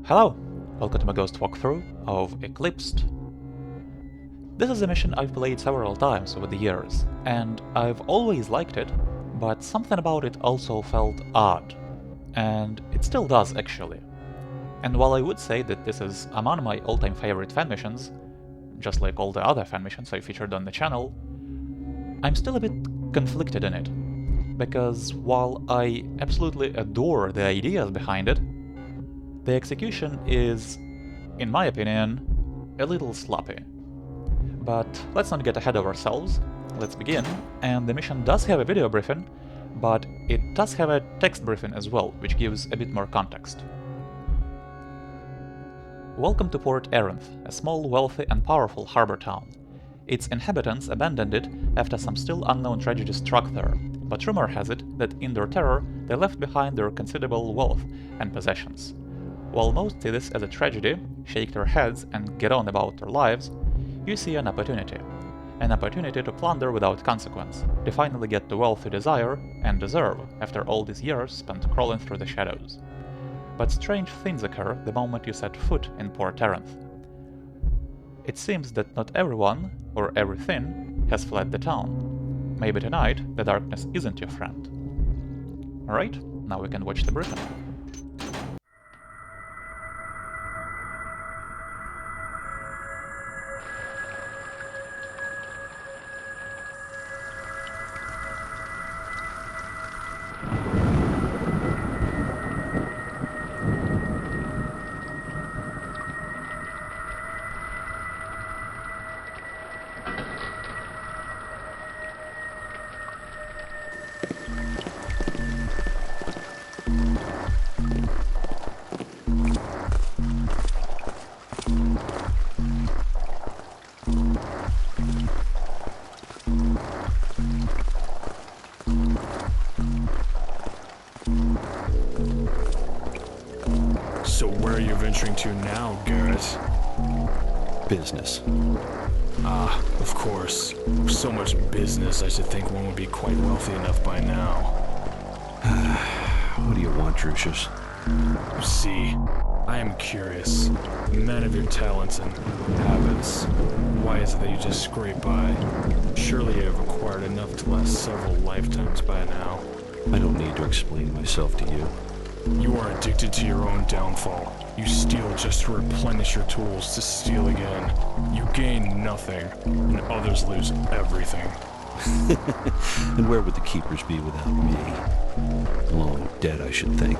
Hello! Welcome to my ghost walkthrough of Eclipsed. This is a mission I've played several times over the years, and I've always liked it, but something about it also felt odd. And it still does, actually. And while I would say that this is among my all-time favorite fan missions, just like all the other fan missions I featured on the channel, I'm still a bit conflicted in it. Because while I absolutely adore the ideas behind it, the execution is, in my opinion, a little sloppy. But let's not get ahead of ourselves, let's begin, and the mission does have a video briefing, but it does have a text briefing as well, which gives a bit more context. Welcome to Port Erinth, a small, wealthy and powerful harbor town. Its inhabitants abandoned it after some still unknown tragedy struck there, but rumor has it that in their terror they left behind their considerable wealth and possessions. While most see this as a tragedy, shake their heads and get on about their lives, you see an opportunity. An opportunity to plunder without consequence, to finally get the wealth you desire and deserve after all these years spent crawling through the shadows. But strange things occur the moment you set foot in Port Erinth. It seems that not everyone, or everything, has fled the town. Maybe tonight the darkness isn't your friend. Alright, now we can watch the briefing. So where are you venturing to now, Garrett? Business. Ah, of course. So much business, I should think one would be quite wealthy enough by now. What do you want, Drusius? See, I am curious. Man of your talents and habits. Why is it that you just scrape by? Surely you have acquired enough to last several lifetimes by now. I don't need to explain myself to you. You are addicted to your own downfall. You steal just to replenish your tools to steal again. You gain nothing, and others lose everything. And where would the keepers be without me? Long dead, I should think.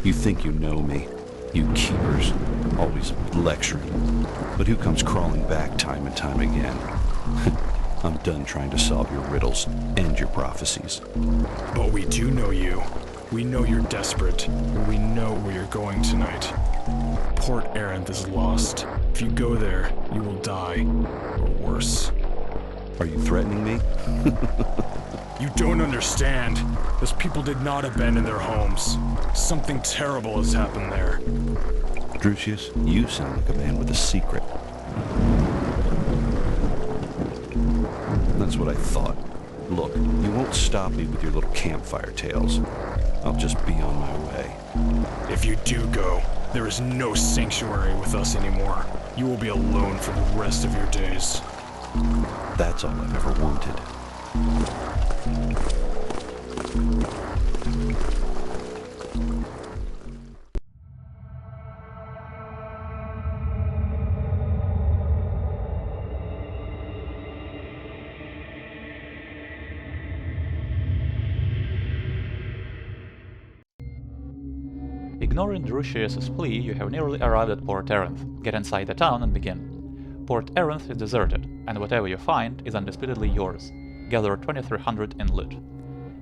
You think you know me. You keepers, always lecturing. But who comes crawling back time and time again? I'm done trying to solve your riddles and your prophecies. But we do know you. We know you're desperate, and we know where you're going tonight. Port Erinth is lost. If you go there, you will die, or worse. Are you threatening me? You don't understand. Those people did not abandon their homes. Something terrible has happened there. Drusius, you sound like a man with a secret. That's what I thought. Look, you won't stop me with your little campfire tales. I'll just be on my way. If you do go, there is no sanctuary with us anymore. You will be alone for the rest of your days. That's all I've ever wanted. Ignoring Drusius' plea, you have nearly arrived at Port Erinth. Get inside the town and begin. Port Erinth is deserted, and whatever you find is undisputedly yours. Gather 2300 in loot.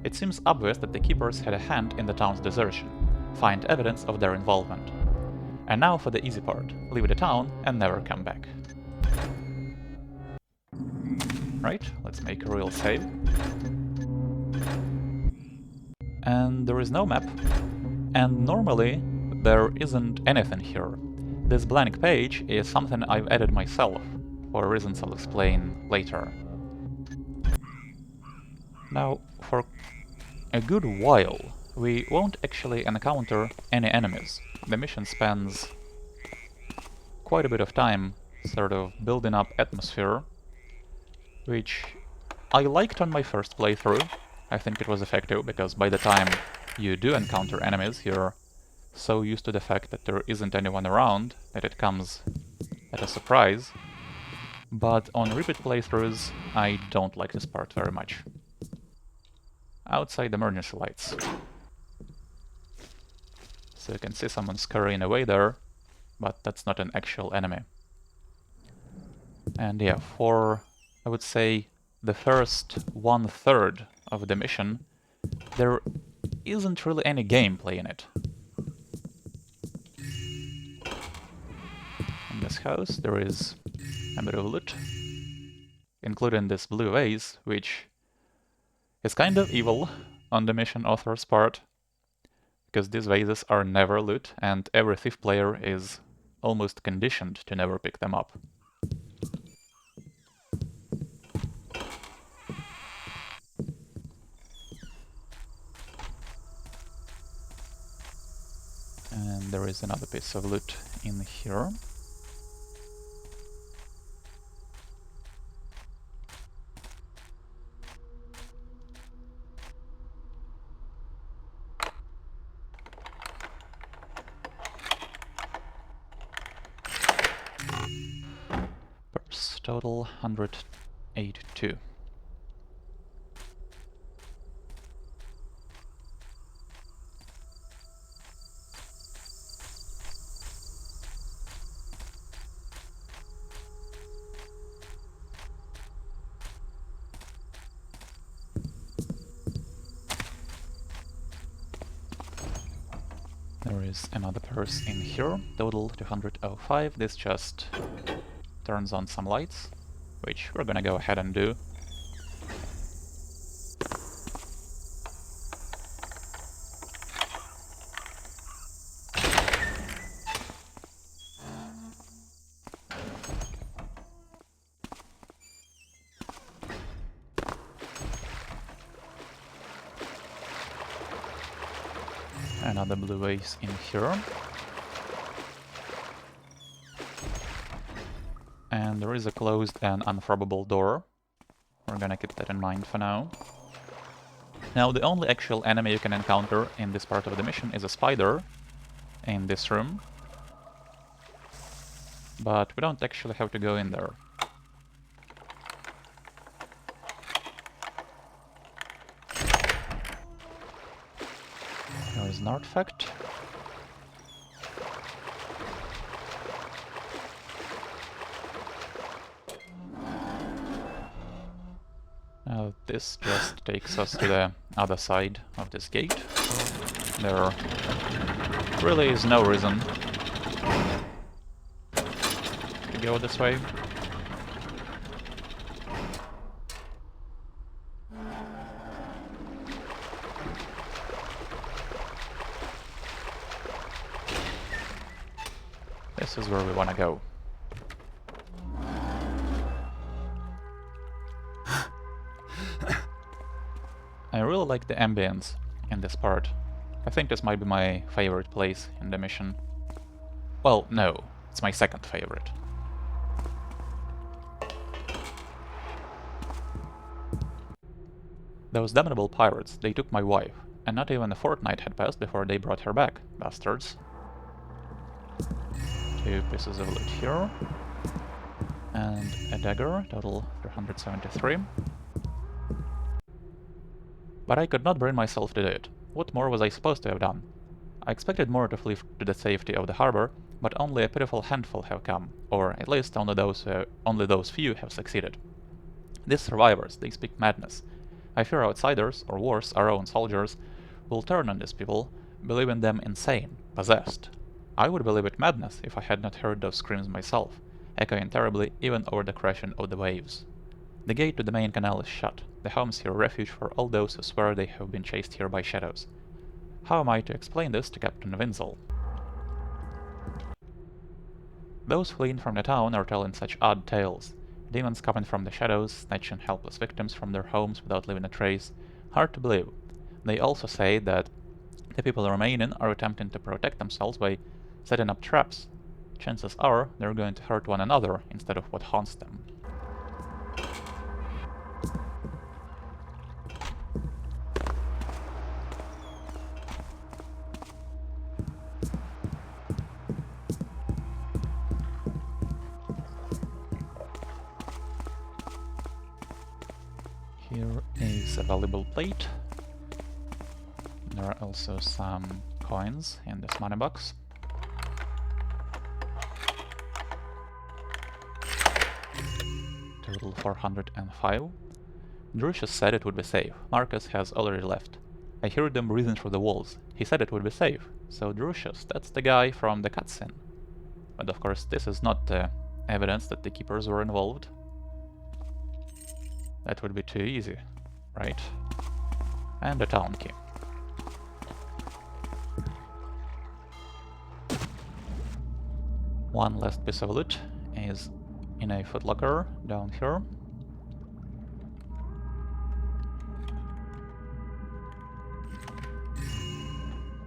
It seems obvious that the keepers had a hand in the town's desertion. Find evidence of their involvement. And now for the easy part. Leave the town and never come back. Right, let's make a real save. And there is no map. And normally, there isn't anything here. This blank page is something I've added myself, for reasons I'll explain later. Now, for a good while, we won't actually encounter any enemies. The mission spans quite a bit of time sort of building up atmosphere, which I liked on my first playthrough. I think it was effective, because by the time you do encounter enemies, you're so used to the fact that there isn't anyone around that it comes at a surprise. But on repeat playthroughs, I don't like this part very much. Outside emergency lights. So you can see someone scurrying away there, but that's not an actual enemy. And yeah, for, I would say, the first 1/3 of the mission, there isn't really any gameplay in it. In this house there is a bit of loot, including this blue vase, which is kind of evil on the mission author's part, because these vases are never loot, and every Thief player is almost conditioned to never pick them up. And there is another piece of loot in here. Purse total 182. There is another purse in here, total 205. This just turns on some lights, which we're gonna go ahead and do. Another blue vase in here. And there is a closed and unfathomable door. We're gonna keep that in mind for now. Now, the only actual enemy you can encounter in this part of the mission is a spider in this room. But we don't actually have to go in there. There is an artifact. Now this just takes us to the other side of this gate. There really is no reason to go this way. This is where we want to go. I really like the ambience in this part. I think this might be my favorite place in the mission. Well, no, it's my second favorite. Those damnable pirates, they took my wife, and not even a fortnight had passed before they brought her back, bastards. 2 pieces of loot here. And a dagger, total 373. But I could not bring myself to do it. What more was I supposed to have done? I expected more to flee to the safety of the harbor, but only a pitiful handful have come, or at least only those few have succeeded. These survivors, they speak madness. I fear outsiders, or worse, our own soldiers, will turn on these people, believing them insane, possessed. I would believe it madness if I had not heard those screams myself, echoing terribly even over the crashing of the waves. The gate to the main canal is shut. The homes here a refuge for all those who swear they have been chased here by shadows. How am I to explain this to Captain Winzel? Those fleeing from the town are telling such odd tales. Demons coming from the shadows, snatching helpless victims from their homes without leaving a trace. Hard to believe. They also say that the people remaining are attempting to protect themselves by setting up traps. chances are they're going to hurt one another instead of what haunts them. Here is a valuable plate. There are also some coins in this money box. Total 405. Drusius said it would be safe. Marcus has already left. I heard them breathing through the walls. He said it would be safe. So Drusius, that's the guy from the cutscene. But of course this is not evidence that the keepers were involved. That would be too easy, right? And a town key. One last piece of loot is in a footlocker down here.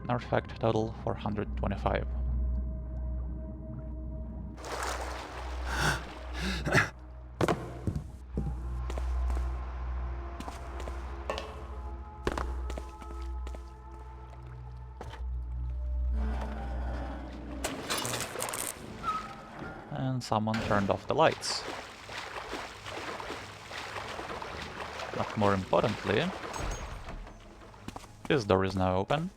Artifact total 425. And someone turned off the lights. But more importantly, this door is now open.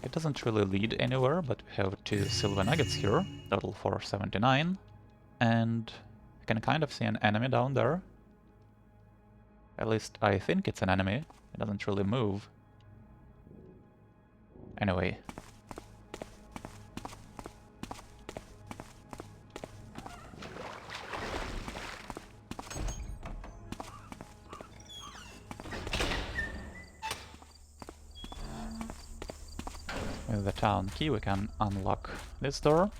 It doesn't really lead anywhere, but we have 2 silver nuggets here, total 479, and you can kind of see an enemy down there. At least I think it's an enemy, it doesn't really move. Anyway. With the town key we can unlock this door.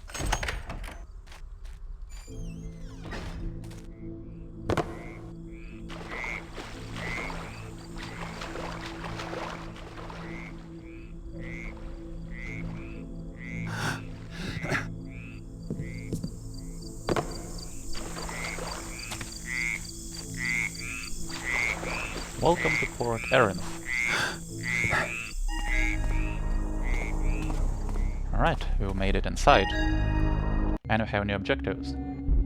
Welcome to Port Erinth. Alright, we've made it inside. And we have new objectives.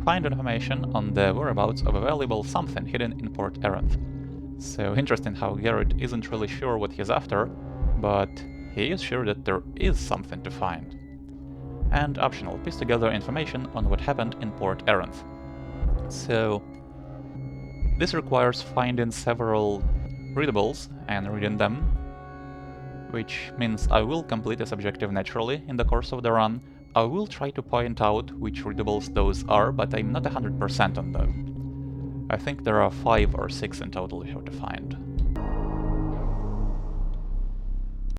Find information on the whereabouts of a valuable something hidden in Port Erinth. So interesting how Garrett isn't really sure what he's after, but he is sure that there is something to find. And optional, piece together information on what happened in Port Erinth. So this requires finding several readables and reading them, which means I will complete this objective naturally in the course of the run. I will try to point out which readables those are, but I'm not 100% on them. I think there are 5 or 6 in total you have to find.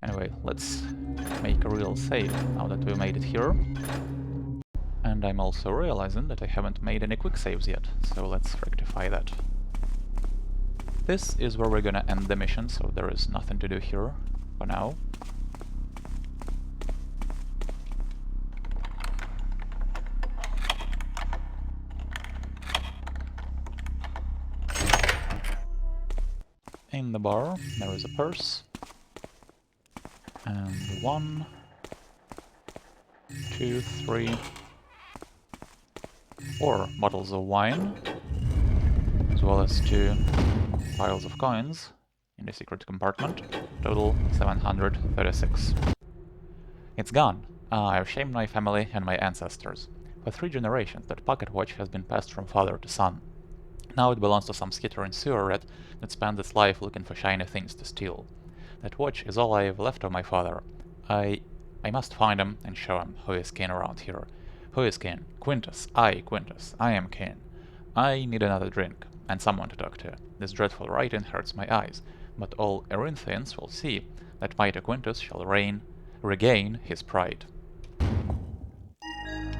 Anyway, let's make a real save now that we made it here. And I'm also realizing that I haven't made any quick saves yet, so let's rectify that. This is where we're gonna end the mission, so there is nothing to do here for now. In the bar there is a purse, and 1, 2, 3, 4 bottles of wine, as well as 2 piles of coins in the secret compartment, total 736. It's gone. I've shamed my family and my ancestors. For 3 generations that pocket watch has been passed from father to son. Now it belongs to some skittering sewer rat that spends its life looking for shiny things to steal. That watch is all I have left of my father. I must find him and show him who is king around here. Who is king? Quintus. Quintus. I am king. I need another drink, and someone to talk to. This dreadful writing hurts my eyes, but all Erinthians will see that mighty Quintus shall regain his pride.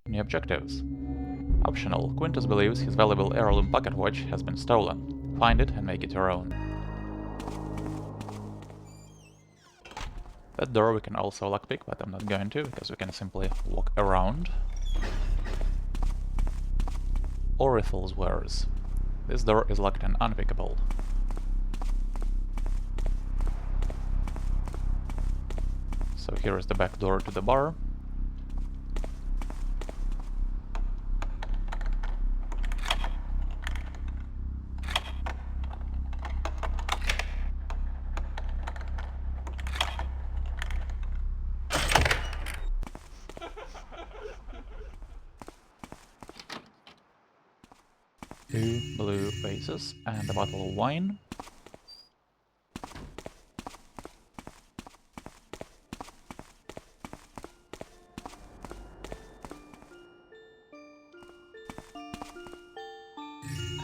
New objectives. Optional. Quintus believes his valuable heirloom pocket watch has been stolen. Find it and make it your own. That door we can also lockpick, but I'm not going to, because we can simply walk around. Orithil's wares. This door is locked and unpickable. So here is the back door to the bar. Two blue vases and a bottle of wine.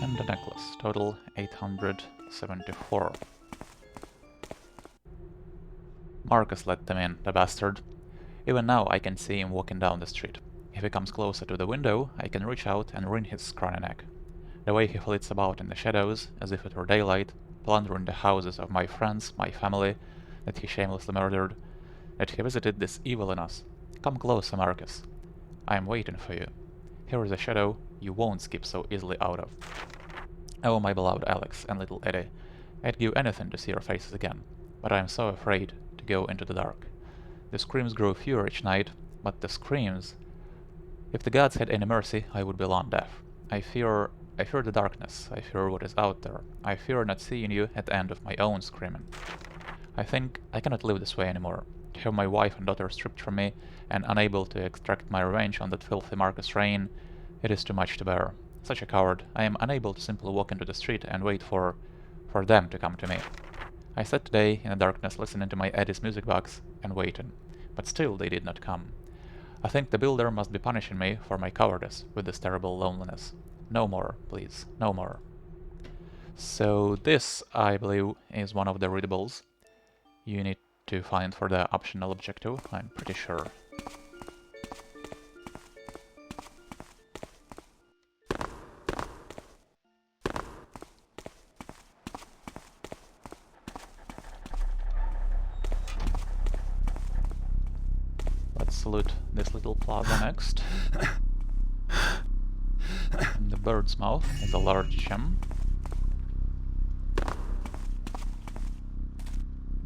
And a necklace, total 874. Marcus let them in, the bastard. Even now I can see him walking down the street. If he comes closer to the window, I can reach out and wring his scrawny neck. The way he flits about in the shadows, as if it were daylight, plundering the houses of my friends, my family, that he shamelessly murdered, that he visited this evil in us. Come closer, Marcus. I am waiting for you. Here is a shadow you won't skip so easily out of. Oh, my beloved Alex and little Eddie, I'd give anything to see your faces again, but I am so afraid to go into the dark. The screams grow fewer each night, but the screams... If the gods had any mercy, I would be long deaf. I fear the darkness, I fear what is out there, I fear not seeing you at the end of my own screaming. I think I cannot live this way anymore. To have my wife and daughter stripped from me, and unable to extract my revenge on that filthy Marcus Rain, it is too much to bear. Such a coward, I am unable to simply walk into the street and wait for them to come to me. I sat today in the darkness listening to my Eddie's music box and waiting, but still they did not come. I think the builder must be punishing me for my cowardice with this terrible loneliness. No more, please, no more. So this, I believe, is one of the readables you need to find for the optional objective, I'm pretty sure. Let's loot this little plaza next. And the bird's mouth is a large gem.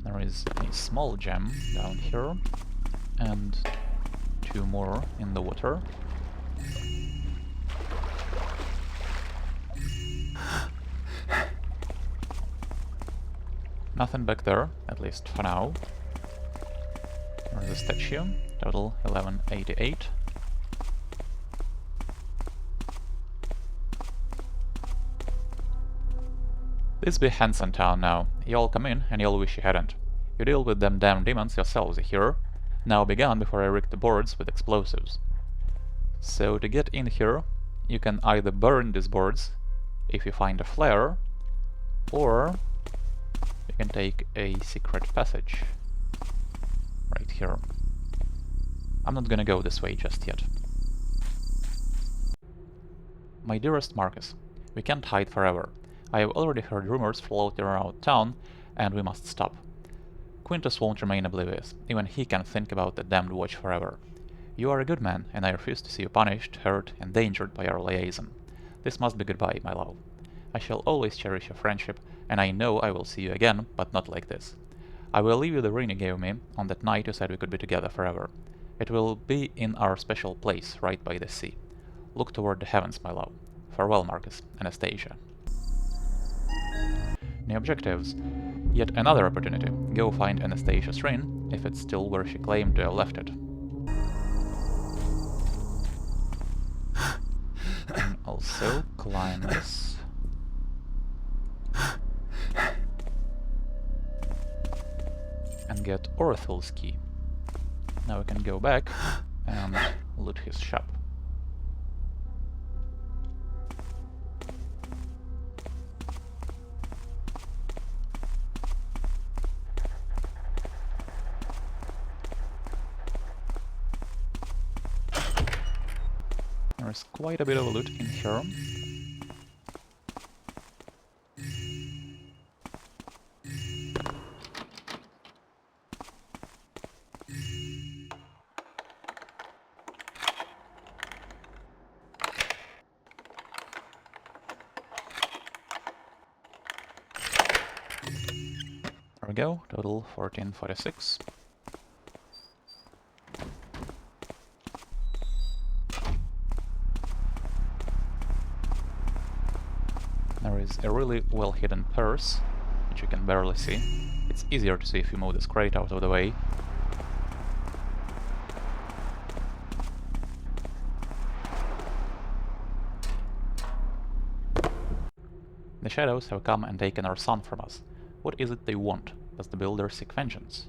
There is a small gem down here, and two more in the water. Nothing back there, at least for now. There's a statue, total 1188. This be Hanson Town now. Y'all come in and y'all wish you hadn't. You deal with them damn demons yourselves, you hear? Now be gone before I rig the boards with explosives. So to get in here, you can either burn these boards if you find a flare, or you can take a secret passage right here. I'm not gonna go this way just yet. My dearest Marcus, we can't hide forever. I have already heard rumors floating around town, and we must stop. Quintus won't remain oblivious. Even he can think about the damned watch forever. You are a good man, and I refuse to see you punished, hurt, endangered by our liaison. This must be goodbye, my love. I shall always cherish your friendship, and I know I will see you again, but not like this. I will leave you the ring you gave me on that night you said we could be together forever. It will be in our special place, right by the sea. Look toward the heavens, my love. Farewell, Marcus. Anastasia. New objectives. Yet another opportunity. Go find Anastasia's ring, if it's still where she claimed to have left it. And also climb this. And get Orithil's key. Now we can go back and loot his shop. There's quite a bit of loot in here. we go, total 1446. There is a really well hidden purse, which you can barely see. It's easier to see if you move this crate out of the way. The shadows have come and taken our son from us. What is it they want? Does the builder seek vengeance?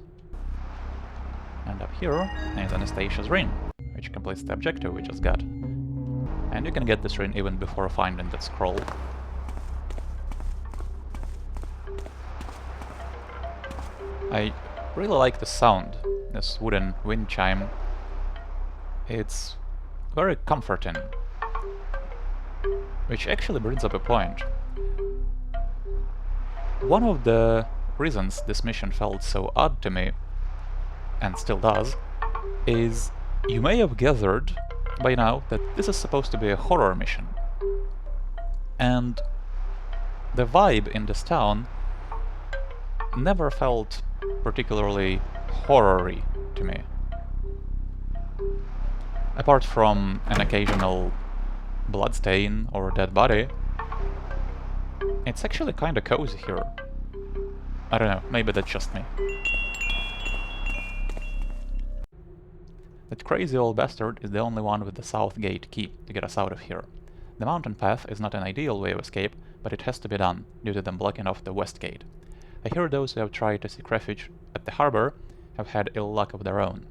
And up here is Anastasia's ring, which completes the objective we just got. And you can get this ring even before finding that scroll. I really like the sound, this wooden wind chime. It's very comforting. Which actually brings up a point. One of the reasons this mission felt so odd to me, and still does, is you may have gathered by now that this is supposed to be a horror mission. And the vibe in this town never felt particularly horror-y to me. Apart from an occasional bloodstain or dead body, it's actually kinda cozy here. I don't know, maybe that's just me. That crazy old bastard is the only one with the south gate key to get us out of here. The mountain path is not an ideal way of escape, but it has to be done, due to them blocking off the west gate. I hear those who have tried to seek refuge at the harbor have had ill luck of their own.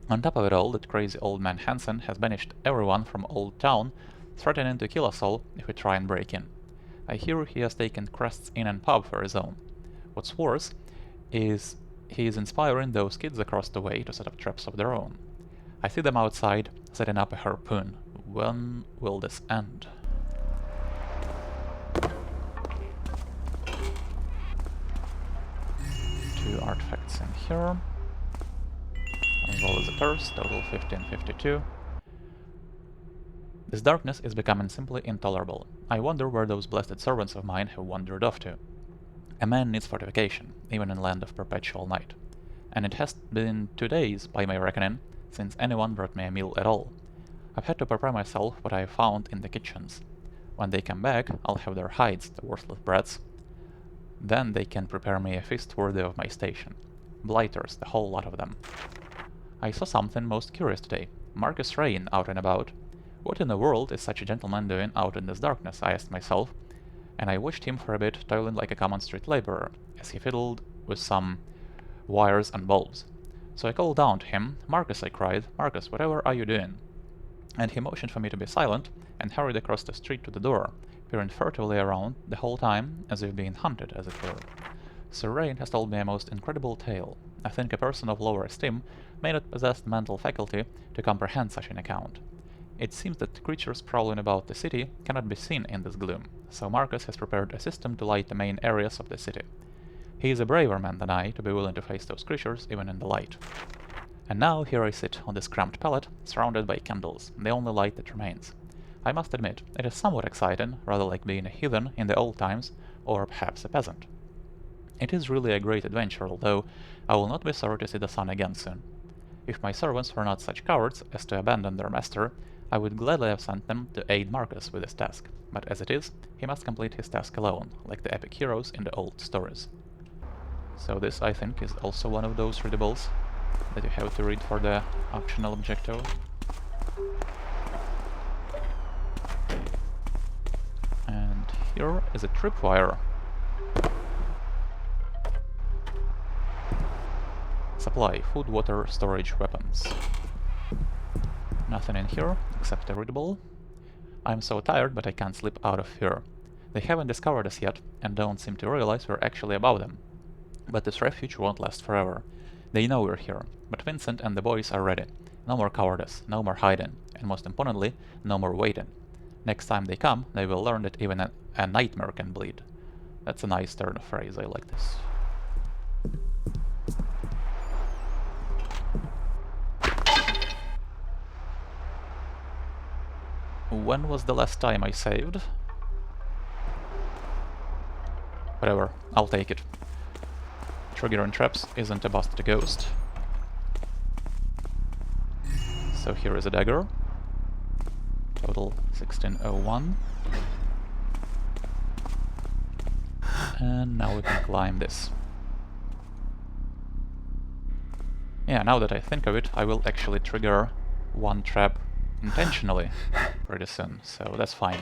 On top of it all, that crazy old man Hansen has banished everyone from Old Town, threatening to kill us all if we try and break in. I hear he has taken Crest's Inn and Pub for his own. What's worse is he is inspiring those kids across the way to set up traps of their own. I see them outside, setting up a harpoon. When will this end? Two artifacts in here, as well as a purse, total 1552. This darkness is becoming simply intolerable. I wonder where those blessed servants of mine have wandered off to. A man needs fortification, even in land of perpetual night. And it has been 2 days, by my reckoning, since anyone brought me a meal at all. I've had to prepare myself what I have found in the kitchens. When they come back, I'll have their hides, the worthless brats. Then they can prepare me a feast worthy of my station. Blighters, the whole lot of them. I saw something most curious today. Marcus Rain out and about. What in the world is such a gentleman doing out in this darkness, I asked myself, and I watched him for a bit, toiling like a common street laborer, as he fiddled with some wires and bulbs. So I called down to him. Marcus, I cried, Marcus, whatever are you doing? And he motioned for me to be silent, and hurried across the street to the door, peering furtively around the whole time, as if being hunted, as it were. Sir Rain has told me a most incredible tale. I think a person of lower esteem may not possess the mental faculty to comprehend such an account. It seems that creatures prowling about the city cannot be seen in this gloom, so Marcus has prepared a system to light the main areas of the city. He is a braver man than I to be willing to face those creatures even in the light. And now here I sit on this cramped pallet, surrounded by candles, the only light that remains. I must admit, it is somewhat exciting, rather like being a heathen in the old times, or perhaps a peasant. It is really a great adventure, although I will not be sorry to see the sun again soon. If my servants were not such cowards as to abandon their master, I would gladly have sent them to aid Marcus with his task, but as it is, he must complete his task alone, like the epic heroes in the old stories. So this, I think, is also one of those readables that you have to read for the optional objective. And here is a tripwire. Supply, food, water, storage, weapons. Nothing in here, except a readable. I'm so tired, but I can't sleep out of fear. They haven't discovered us yet, and don't seem to realize we're actually above them. But this refuge won't last forever. They know we're here, but Vincent and the boys are ready. No more cowardice, no more hiding, and most importantly, no more waiting. Next time they come, they will learn that even a nightmare can bleed. That's a nice turn of phrase, I like this. When was the last time I saved? Whatever, I'll take it. triggering traps isn't a busted ghost. So here is a dagger. Total 1601. And now we can climb this. Yeah, now that I think of it, I will actually trigger one trap intentionally pretty soon, so that's fine.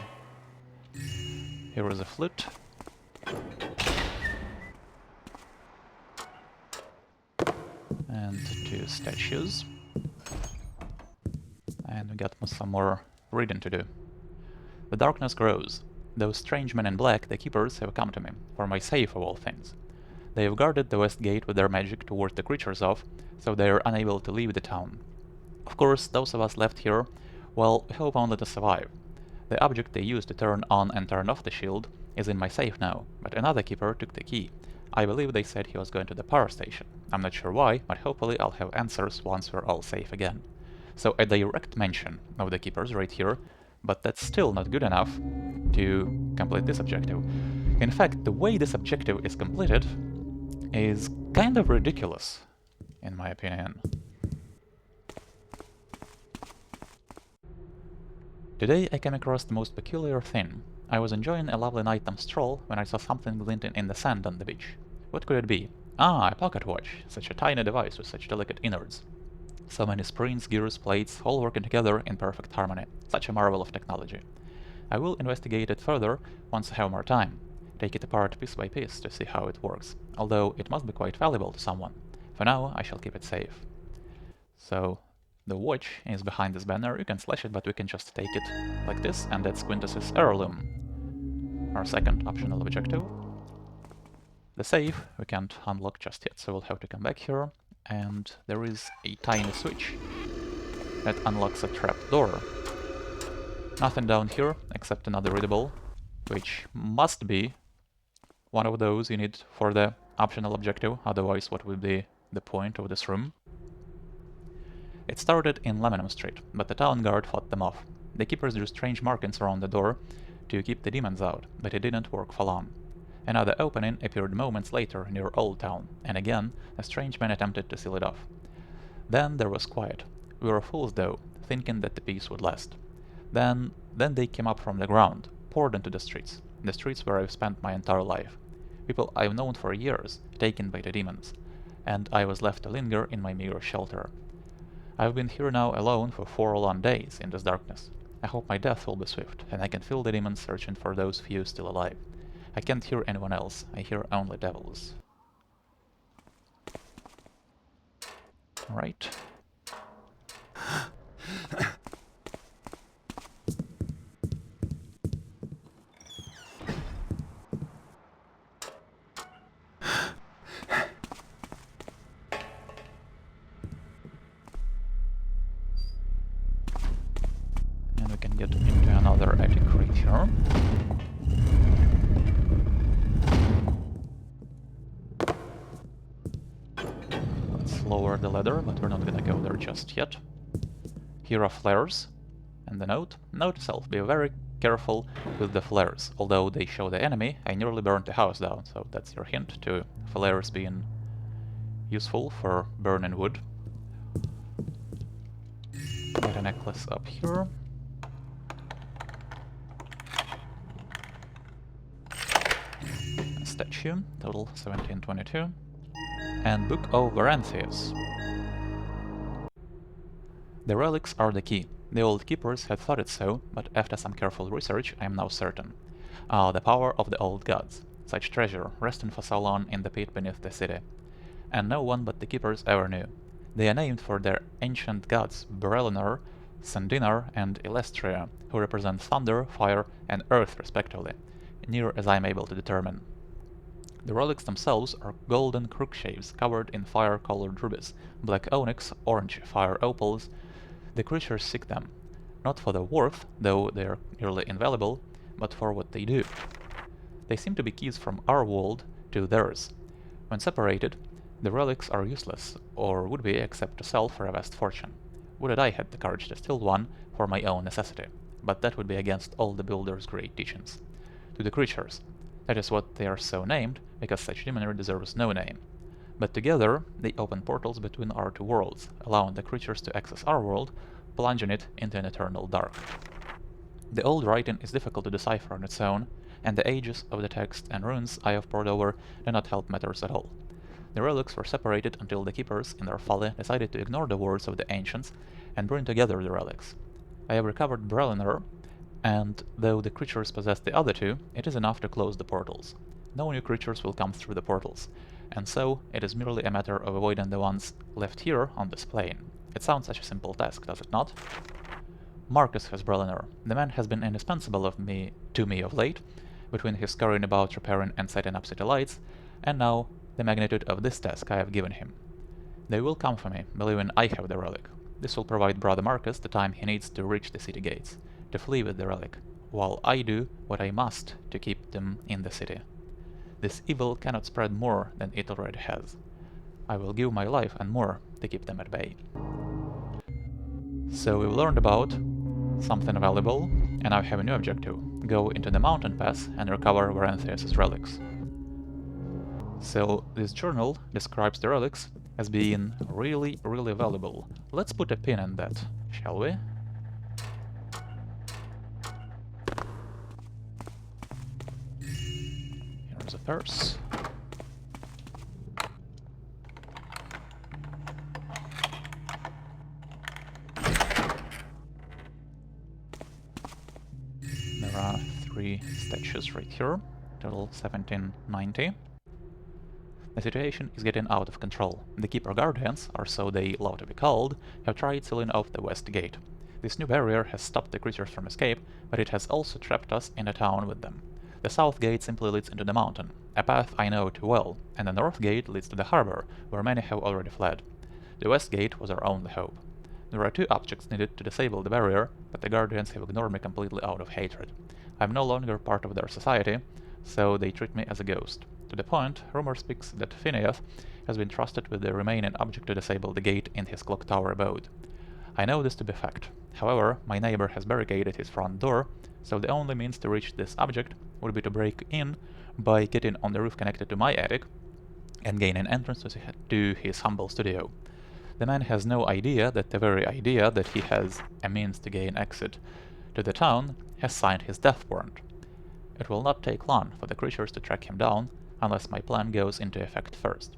Here is a flute. And 2 statues. And we got some more reading to do. The darkness grows. Those strange men in black, the keepers, have come to me, for my safe of all things. They have guarded the west gate with their magic to ward the creatures off, so they are unable to leave the town. Of course, those of us left here, well, hope only to survive. The object they used to turn on and turn off the shield is in my safe now, but another keeper took the key. I believe they said he was going to the power station. I'm not sure why, but hopefully I'll have answers once we're all safe again. So a direct mention of the keepers right here, but that's still not good enough to complete this objective. In fact, the way this objective is completed is kind of ridiculous, in my opinion. Today I came across the most peculiar thing. I was enjoying a lovely nighttime stroll when I saw something glinting in the sand on the beach. What could it be? Ah, a pocket watch, such a tiny device with such delicate innards. So many springs, gears, plates, all working together in perfect harmony. Such a marvel of technology. I will investigate it further once I have more time. Take it apart piece by piece to see how it works, although it must be quite valuable to someone. For now, I shall keep it safe. So, the watch is behind this banner. You can slash it, but we can just take it like this, and that's Quintus's heirloom. Our second optional objective. The safe we can't unlock just yet, so we'll have to come back here. And there is a tiny switch that unlocks a trap door. Nothing down here except another readable, which must be one of those you need for the optional objective, otherwise what would be the point of this room? It started in Lemonum Street, but the town guard fought them off. The keepers drew strange markings around the door to keep the demons out, but it didn't work for long. Another opening appeared moments later near Old Town, and again a strange man attempted to seal it off. Then there was quiet. We were fools though, thinking that the peace would last. Then they came up from the ground, poured into the streets where I've spent my entire life. People I've known for years, taken by the demons, and I was left to linger in my meager shelter. I've been here now alone for 4 long days in this darkness. I hope my death will be swift, and I can feel the demons searching for those few still alive. I can't hear anyone else, I hear only devils. Alright. And we can get into another attic right here. Lower the ladder, but we're not gonna go there just yet. Here are flares, and the note to self, be very careful with the flares. Although they show the enemy, I nearly burned the house down, so that's your hint to flares being useful for burning wood. Got a necklace up here. A statue, total 1722. And Book of Varanthius. The relics are the key. The old keepers had thought it so, but after some careful research I am now certain. The power of the old gods. Such treasure, resting for so long in the pit beneath the city. And no one but the keepers ever knew. They are named for their ancient gods Berelinar, Sandinar, and Elestria, who represent thunder, fire, and earth respectively, near as I am able to determine. The relics themselves are golden crookshaves covered in fire-colored rubies, black onyx, orange fire opals. The creatures seek them, not for their worth, though they are nearly invaluable, but for what they do. They seem to be keys from our world to theirs. When separated, the relics are useless, or would be except to sell for a vast fortune. Would that I had the courage to steal one for my own necessity, but that would be against all the builder's great teachings. To the creatures. That is what they are so named, because such demonery deserves no name. but together they open portals between our two worlds, allowing the creatures to access our world, plunging it into an eternal dark. The old writing is difficult to decipher on its own, and the ages of the text and runes I have pored over do not help matters at all. The relics were separated until the keepers, in their folly, decided to ignore the words of the ancients and bring together the relics. I have recovered Breliner, and though the creatures possess the other two, it is enough to close the portals. No new creatures will come through the portals, and so it is merely a matter of avoiding the ones left here on this plane. It sounds such a simple task, does it not? Marcus has Breliner. The man has been indispensable to me of late, between his scurrying about repairing and setting up city lights, and now the magnitude of this task I have given him. They will come for me, believing I have the relic. This will provide Brother Marcus the time he needs to reach the city gates, to flee with the relic, while I do what I must to keep them in the city. This evil cannot spread more than it already has. I will give my life and more to keep them at bay. So we've learned about something valuable, and now I have a new objective. Go into the mountain pass and recover Varanthius' relics. So this journal describes the relics as being really valuable. Let's put a pin in that, shall we? Here's a purse. There are 3 statues right here, total 1790. The situation is getting out of control. The Keeper Guardians, or so they love to be called, have tried sealing off the west gate. This new barrier has stopped the creatures from escape, but it has also trapped us in a town with them. The south gate simply leads into the mountain, a path I know too well, and the north gate leads to the harbor, where many have already fled. The west gate was our only hope. There are 2 objects needed to disable the barrier, but the Guardians have ignored me completely out of hatred. I am no longer part of their society, so they treat me as a ghost. To the point, rumor speaks that Phineas has been trusted with the remaining object to disable the gate in his clock tower abode. I know this to be fact. However, my neighbor has barricaded his front door, so the only means to reach this object would be to break in by getting on the roof connected to my attic and gain an entrance to his humble studio. The man has no idea that the very idea that he has a means to gain exit to the town has signed his death warrant. It will not take long for the creatures to track him down, unless my plan goes into effect first.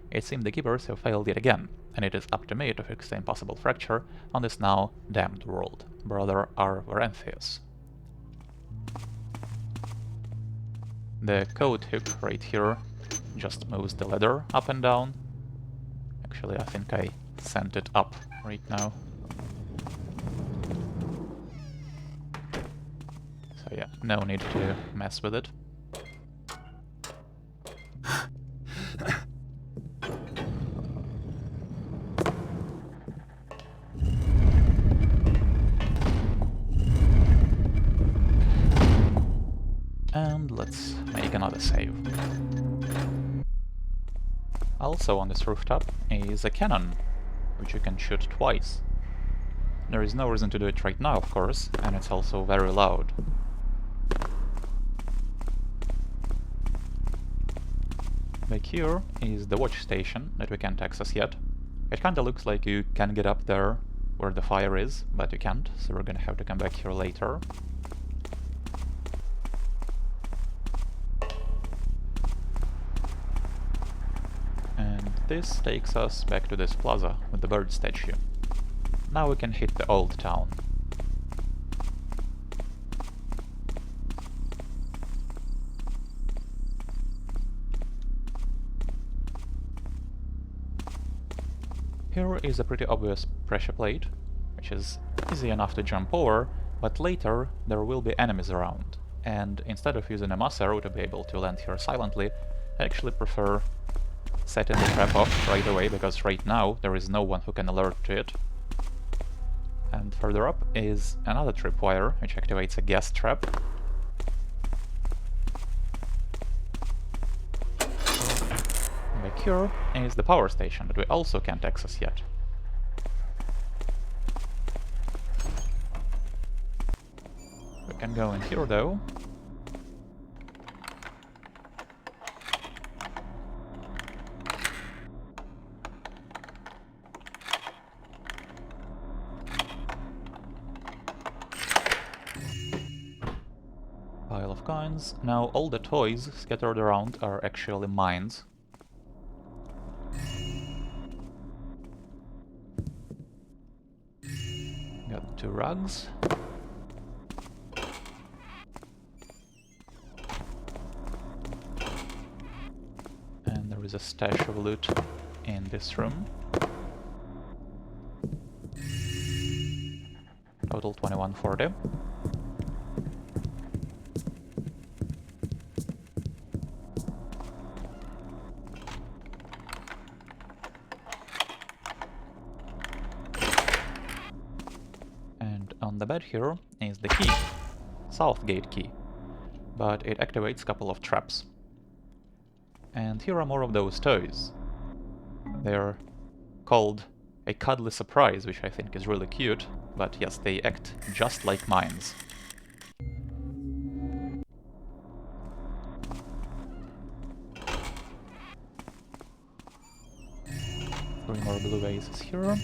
It seems the keepers have failed yet again, and it is up to me to fix the impossible fracture on this now damned world. Brother R. Varanthius. The code hook right here just moves the ladder up and down. Actually, I think I sent it up right now. So yeah, no need to mess with it. And let's make another save. Also on this rooftop is a cannon, which you can shoot twice. There is no reason to do it right now, of course, and it's also very loud. Back here is the watch station that we can't access yet. It kinda looks like you can get up there where the fire is, but you can't, so we're gonna have to come back here later. And this takes us back to this plaza with the bird statue. Now we can hit the old town. Here is a pretty obvious pressure plate, which is easy enough to jump over, but later there will be enemies around, and instead of using a mass arrow to be able to land here silently, I actually prefer setting the trap off right away, because right now there is no one who can alert to it. And further up is another tripwire, which activates a gas trap. Back here is the power station that we also can't access yet. We can go in here though. coins. Now all the toys scattered around are actually mines. Got 2 rugs. And there is a stash of loot in this room. Total 2140. And on the bed here is the key, south gate key, but it activates a couple of traps. And here are more of those toys. They're called a cuddly surprise, which I think is really cute, but yes, they act just like mines. Three more blue vases here.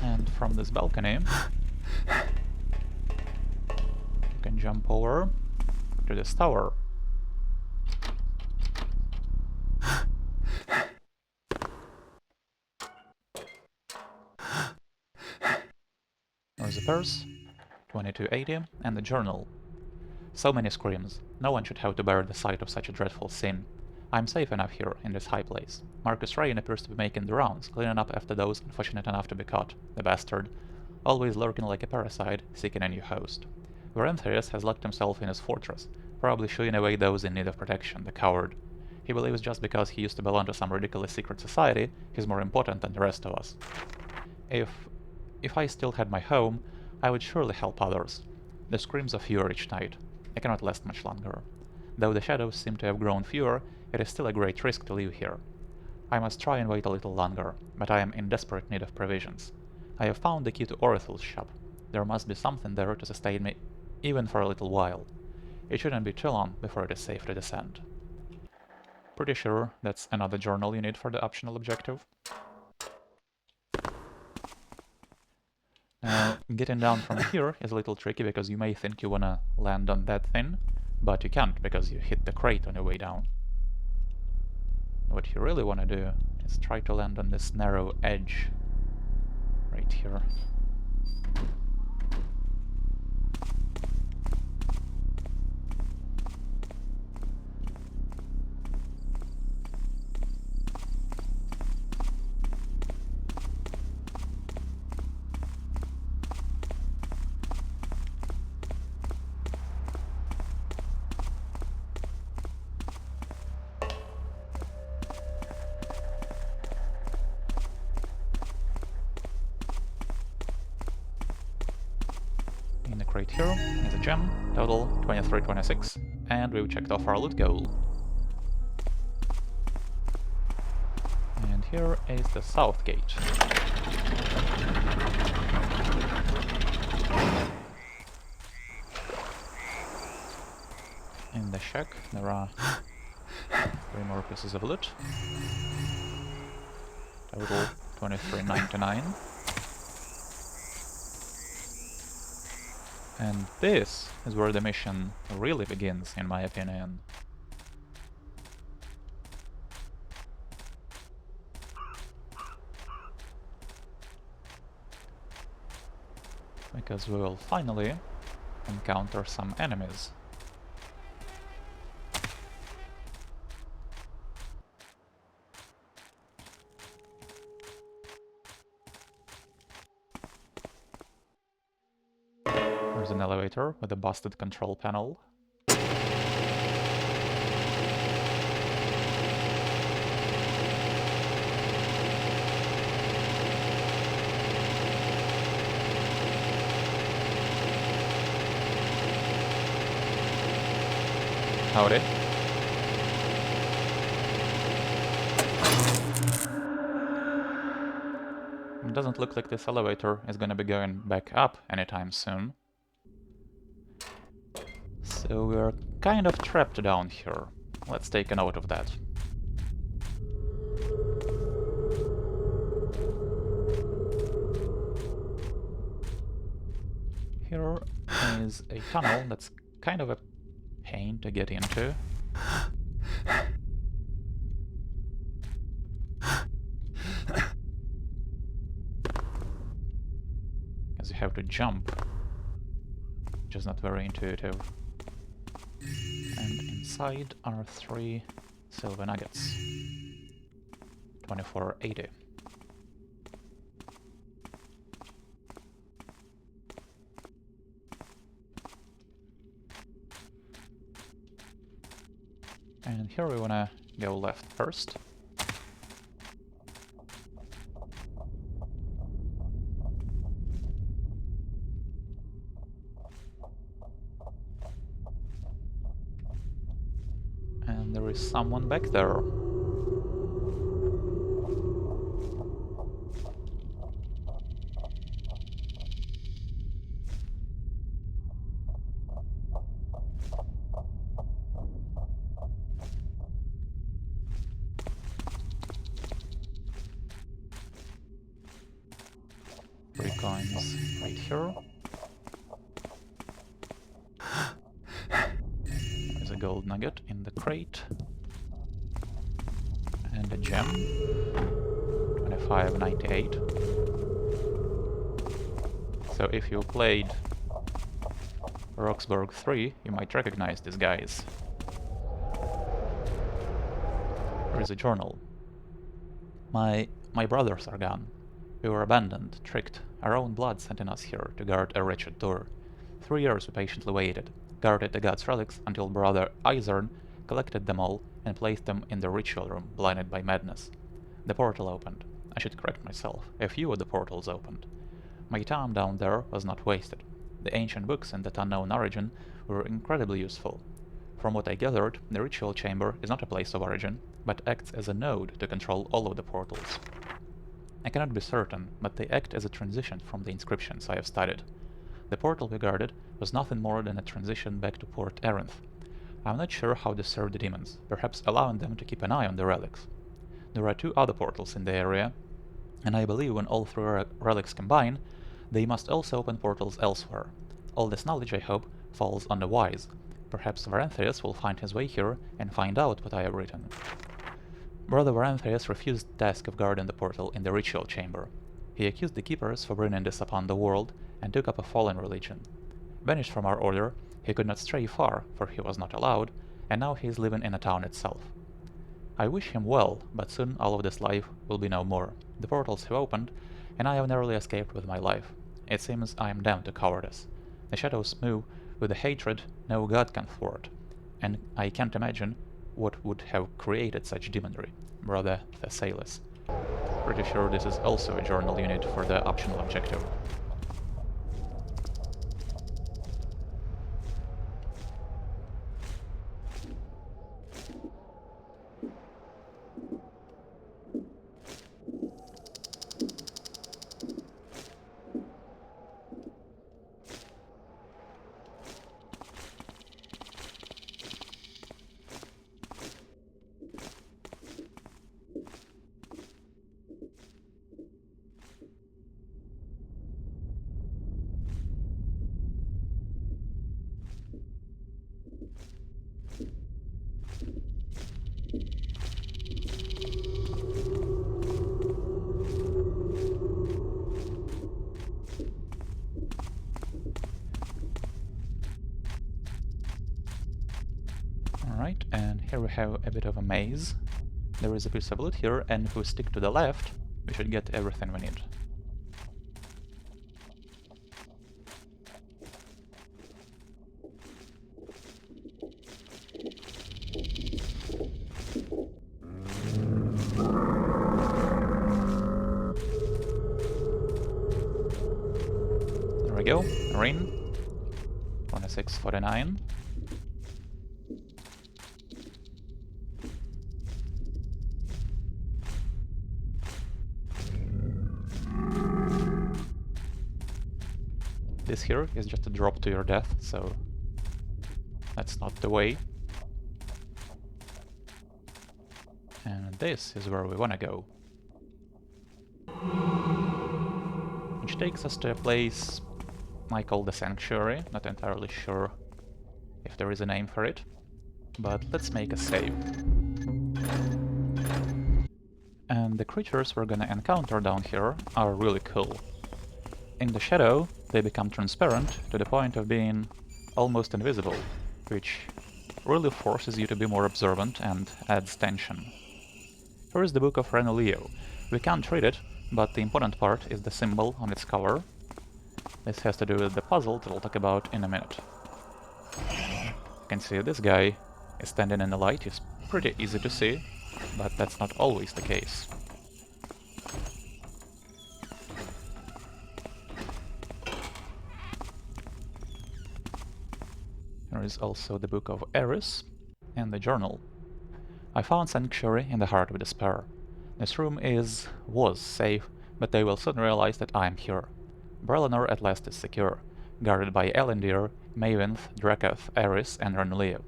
And from this balcony, you can jump over to this tower. There's a purse, 2280, and a journal. So many screams. No one should have to bear the sight of such a dreadful sin. I'm safe enough here, in this high place. Marcus Rain appears to be making the rounds, cleaning up after those unfortunate enough to be caught. The bastard. Always lurking like a parasite, seeking a new host. Veranthius has locked himself in his fortress, probably shooing away those in need of protection, the coward. He believes just because he used to belong to some ridiculous secret society, he's more important than the rest of us. If I still had my home, I would surely help others. The screams of fear each night. I cannot last much longer. Though the shadows seem to have grown fewer, it is still a great risk to live here. I must try and wait a little longer, but I am in desperate need of provisions. I have found the key to Orithul's shop. There must be something there to sustain me, even for a little while. It shouldn't be too long before it is safe to descend. Pretty sure that's another journal you need for the optional objective. Now, getting down from here is a little tricky because you may think you wanna land on that thing, but you can't because you hit the crate on your way down. What you really wanna do is try to land on this narrow edge right here. In the crate here is a gem, total 2326, and we've checked off our loot goal. And here is the south gate. In the shack there are 3 more pieces of loot, total 2399. And this is where the mission really begins, in my opinion. Because we will finally encounter some enemies. There's an elevator with a busted control panel. Howdy. It doesn't look like this elevator is gonna be going back up anytime soon. So we're kind of trapped down here. Let's take a note of that. Here is a tunnel that's kind of a pain to get into. As you have to jump, which is not very intuitive. And inside are 3 silver nuggets. 2480. And here we wanna go left first. And there is someone back there. Three coins right here. There's a gold nugget in the crate. And a gem. 2598. So if you played Roxburgh 3, you might recognize these guys. There is a journal. My brothers are gone. We were abandoned, tricked, our own blood sending us here to guard a wretched door. 3 years we patiently waited, guarded the god's relics until brother Izern collected them all and placed them in the ritual room, blinded by madness. The portal opened. I should correct myself, a few of the portals opened. My time down there was not wasted. The ancient books in that unknown origin were incredibly useful. From what I gathered, the ritual chamber is not a place of origin, but acts as a node to control all of the portals. I cannot be certain, but they act as a transition from the inscriptions I have studied. The portal we guarded was nothing more than a transition back to Port Arinth. I'm not sure how to serve the demons, perhaps allowing them to keep an eye on the relics. There are 2 other portals in the area, and I believe when all 3 relics combine, they must also open portals elsewhere. All this knowledge, I hope, falls on the wise. Perhaps Varanthius will find his way here and find out what I have written. Brother Varanthius refused the task of guarding the portal in the ritual chamber. He accused the keepers for bringing this upon the world and took up a fallen religion. Banished from our order, he could not stray far, for he was not allowed, and now he is living in a town itself. I wish him well, but soon all of this life will be no more. The portals have opened, and I have narrowly escaped with my life. It seems I am damned to cowardice. The shadows move with a hatred no god can thwart, and I can't imagine what would have created such demonry, Brother Thessalis. Pretty sure this is also a journal you need for the optional objective. Alright, and here we have a bit of a maze. There is a piece of loot here, and if we stick to the left, we should get everything we need. There we go, ring. 2649. This here is just a drop to your death, so that's not the way. And this is where we wanna go. Which takes us to a place I call the Sanctuary, not entirely sure if there is a name for it, but let's make a save. And the creatures we're gonna encounter down here are really cool. In the shadow, they become transparent to the point of being almost invisible, which really forces you to be more observant and adds tension. Here is the Book of Renolio. We can't read it, but the important part is the symbol on its cover. This has to do with the puzzle that we'll talk about in a minute. You can see this guy is standing in the light. He's pretty easy to see, but that's not always the case. There is also the Book of Eris and the journal. I found Sanctuary in the heart of despair. This room was safe, but they will soon realize that I am here. Brelinor at last is secure, guarded by Elendil, Maventh, Drakath, Eris, and Renolio.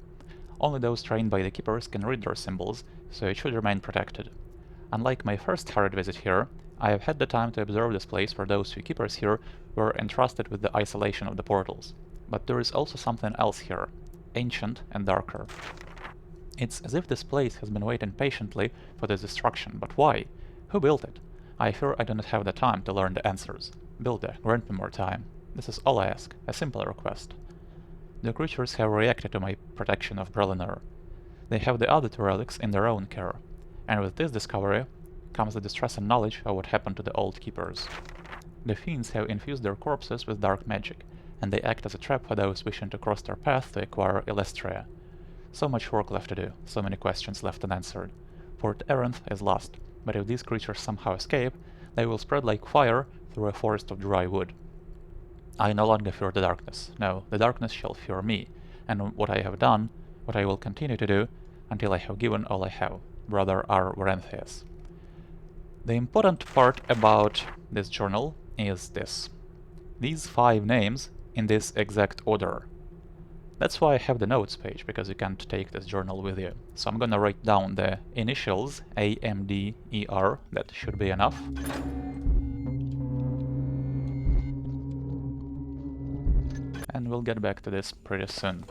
Only those trained by the Keepers can read their symbols, so it should remain protected. Unlike my first hurried visit here, I have had the time to observe this place where those few Keepers here were entrusted with the isolation of the portals. But there is also something else here, ancient and darker. It's as if this place has been waiting patiently for this destruction, but why? Who built it? I fear I do not have the time to learn the answers. Builder, grant me more time. This is all I ask, a simple request. The creatures have reacted to my protection of Brelinor. They have the other two relics in their own care, and with this discovery comes the distressing knowledge of what happened to the old Keepers. The fiends have infused their corpses with dark magic, and they act as a trap for those wishing to cross their path to acquire Elestria. So much work left to do, so many questions left unanswered. Port Erenth is lost, but if these creatures somehow escape, they will spread like fire through a forest of dry wood. I no longer fear the darkness. No, the darkness shall fear me, and what I have done, what I will continue to do, until I have given all I have. Brother R. Warenthius. The important part about this journal is this. These 5 names in this exact order. That's why I have the notes page, because you can't take this journal with you. So I'm gonna write down the initials, A, M, D, E, R, that should be enough. And we'll get back to this pretty soon.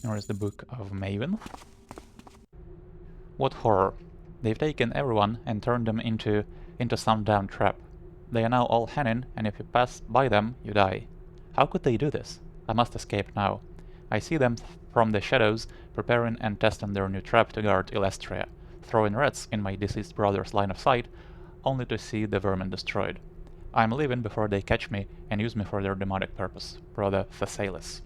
Here is the Book of Maven. What horror. They've taken everyone and turned them into some damn trap. They are now all hanging, and if you pass by them, you die. How could they do this? I must escape now. I see them from the shadows, preparing and testing their new trap to guard Elestria, throwing rats in my deceased brother's line of sight, only to see the vermin destroyed. I'm leaving before they catch me and use me for their demonic purpose. Brother Thessalis.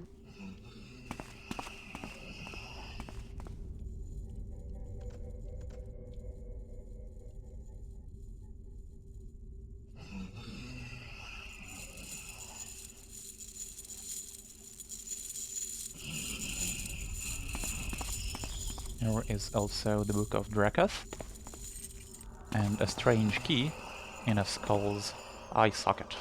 Here is also the Book of Drakath, and a strange key in a skull's eye socket.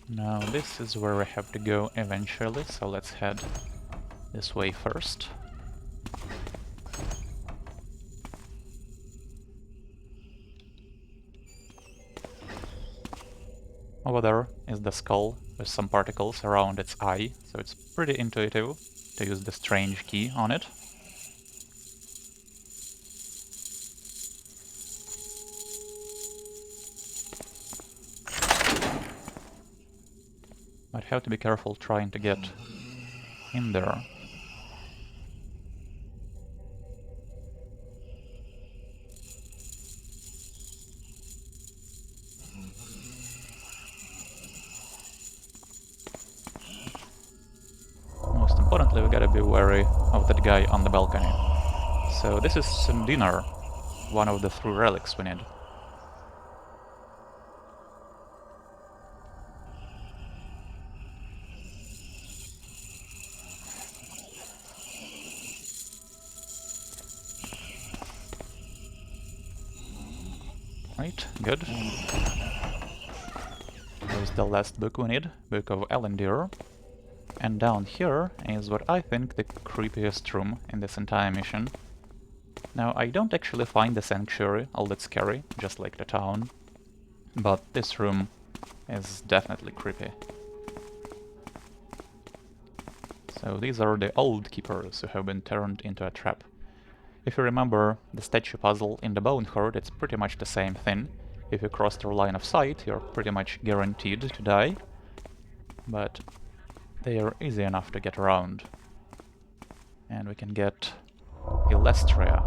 Now this is where we have to go eventually, so let's head this way first. Over there is the skull with some particles around its eye, so it's pretty intuitive to use the strange key on it. But have to be careful trying to get in there. Most importantly, we gotta be wary of that guy on the balcony. So this is Sundinar, one of the 3 relics we need. Right, good. There's the last book we need, Book of Elendil. And down here is what I think the creepiest room in this entire mission. Now, I don't actually find the sanctuary all that scary, just like the town. But this room is definitely creepy. So these are the old keepers who have been turned into a trap. If you remember the statue puzzle in the Bone Horde, it's pretty much the same thing. If you cross their line of sight, you're pretty much guaranteed to die. But they are easy enough to get around. And we can get Illustria.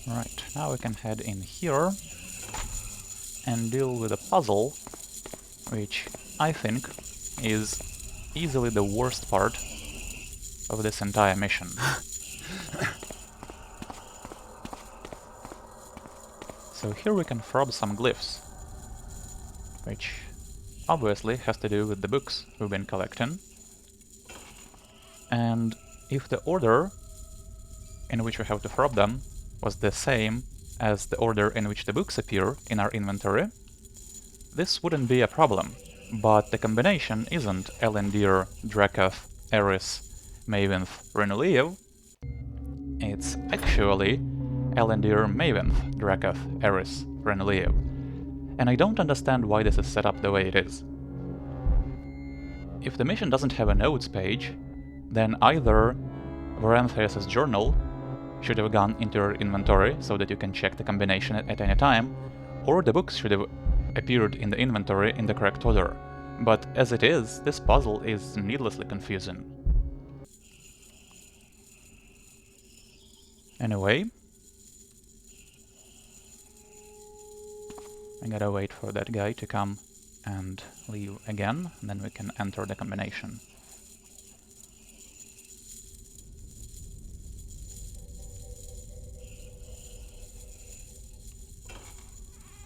Right, now we can head in here and deal with a puzzle, which I think is easily the worst part of this entire mission. So here we can throb some glyphs, which obviously has to do with the books we've been collecting. And if the order in which we have to throb them was the same as the order in which the books appear in our inventory, this wouldn't be a problem. But the combination isn't Elendil, Drakath, Eris, Maventh, Renuliev. It's actually Elendil, Maventh, Drakath, Eris, Renuliev. And I don't understand why this is set up the way it is. If the mission doesn't have a notes page, then either Varanthias' journal should have gone into your inventory so that you can check the combination at any time, or the books should have appeared in the inventory in the correct order. But as it is, this puzzle is needlessly confusing. Anyway, I gotta wait for that guy to come and leave again, and then we can enter the combination.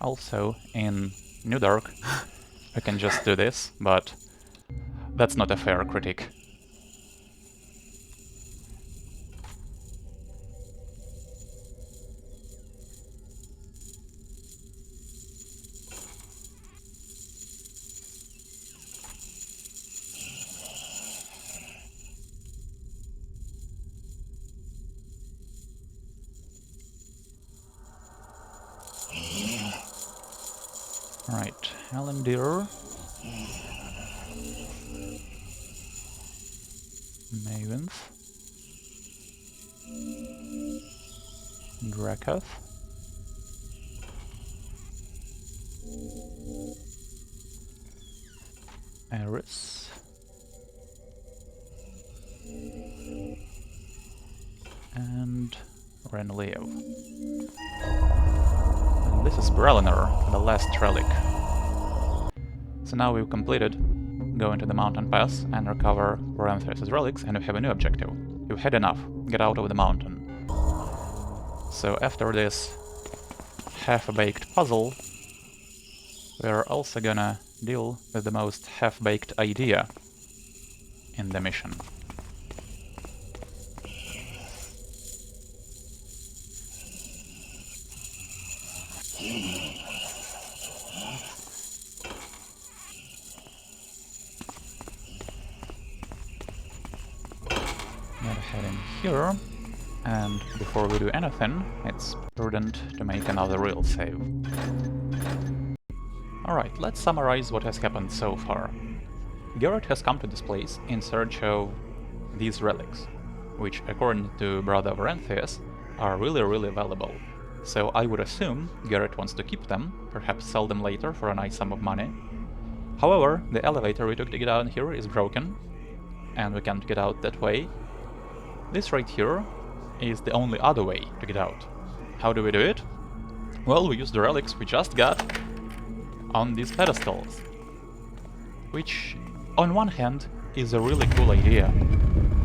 Also, in New Dark, we can just do this, but that's not a fair critique. Right, Elendil, Maventh, Drakath, Eris, and Renuliev. And this is Breliner, the last relic. So now we've completed go into the mountain pass and recover Varanthias' relics, and we have a new objective. You've had enough. Get out of the mountain. So after this half-baked puzzle, we're also gonna deal with the most half-baked idea in the mission. Gotta head in here, and before we do anything, it's prudent to make another real save. Alright, let's summarize what has happened so far. Garrett has come to this place in search of these relics, which, according to Brother Varenthius, are really valuable. So I would assume Garrett wants to keep them, perhaps sell them later for a nice sum of money. However, the elevator we took to get down here is broken, and we can't get out that way. This right here is the only other way to get out. How do we do it? Well, we use the relics we just got on these pedestals, which on one hand is a really cool idea,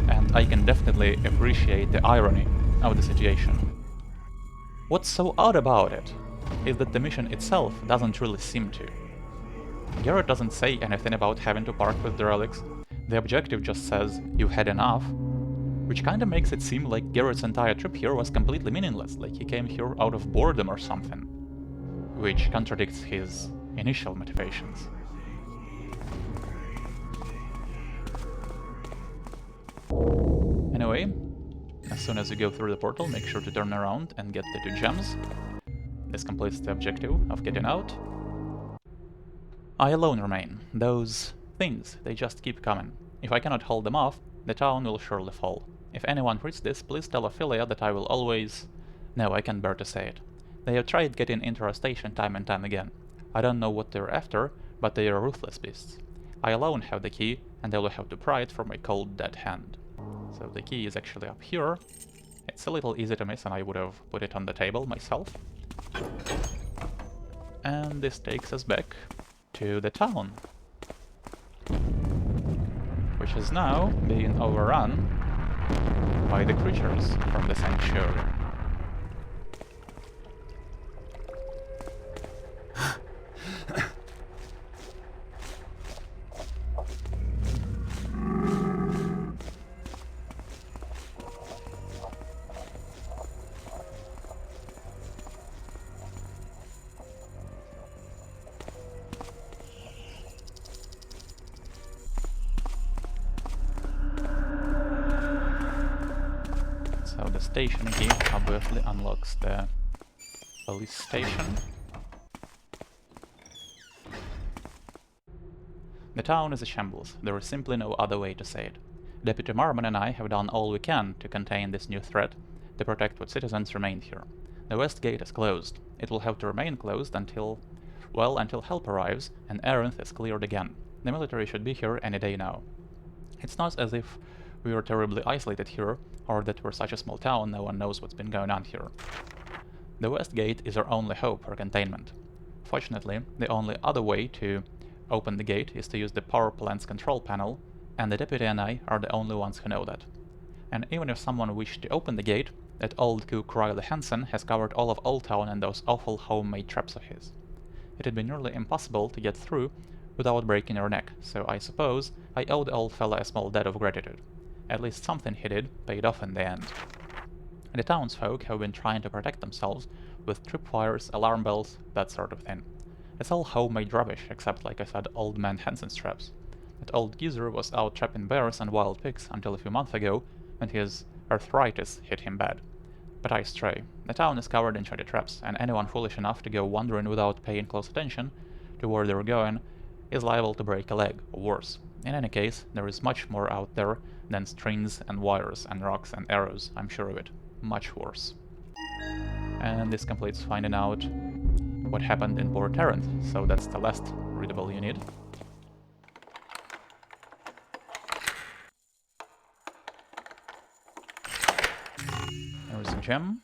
and I can definitely appreciate the irony of the situation. What's so odd about it is that the mission itself doesn't really seem to. Garrett doesn't say anything about having to part with the relics. The objective just says, "You've had enough," which kinda makes it seem like Garrett's entire trip here was completely meaningless, like he came here out of boredom or something, which contradicts his initial motivations. Anyway, as soon as you go through the portal, make sure to turn around and get the 2 gems. This completes the objective of getting out. I alone remain. Those things, they just keep coming. If I cannot hold them off, the town will surely fall. If anyone reads this, please tell Ophelia that I will always... No, I can't bear to say it. They have tried getting into our station time and time again. I don't know what they're after, but they are ruthless beasts. I alone have the key, and I will have to pry it from my cold dead hand. So the key is actually up here. It's a little easy to miss, and I would have put it on the table myself. And this takes us back to the town, which is now being overrun by the creatures from the sanctuary. So the station key obviously unlocks the police station. The town is a shambles. There is simply no other way to say it. Deputy Marmon and I have done all we can to contain this new threat, to protect what citizens remain here. The west gate is closed. It will have to remain closed until... well, until help arrives and Arinth is cleared again. The military should be here any day now. It's not as if we were terribly isolated here, or that we're such a small town no one knows what's been going on here. The west gate is our only hope for containment. Fortunately, the only other way to open the gate is to use the power plant's control panel, and the deputy and I are the only ones who know that. And even if someone wished to open the gate, that old cook Riley Hansen has covered all of Old Town and those awful homemade traps of his. It'd be nearly impossible to get through without breaking your neck, so I suppose I owe the old fella a small debt of gratitude. At least something he did paid off in the end. The townsfolk have been trying to protect themselves with tripwires, alarm bells, that sort of thing. It's all homemade rubbish, except, like I said, old man Hansen's traps. That old geezer was out trapping bears and wild pigs until a few months ago, when his arthritis hit him bad. But I stray. The town is covered in shady traps, and anyone foolish enough to go wandering without paying close attention to where they're going is liable to break a leg, or worse. In any case, there is much more out there than strings and wires and rocks and arrows, I'm sure of it. Much worse. And this completes finding out what happened in Port Arinth, so that's the last readable you need. There's a gem.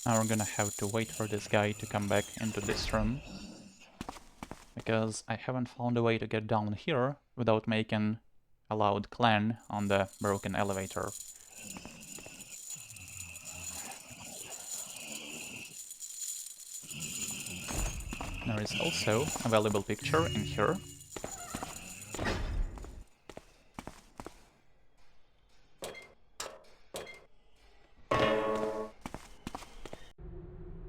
Now we're gonna have to wait for this guy to come back into this room, because I haven't found a way to get down here without making a loud clang on the broken elevator. There is also a valuable picture in here.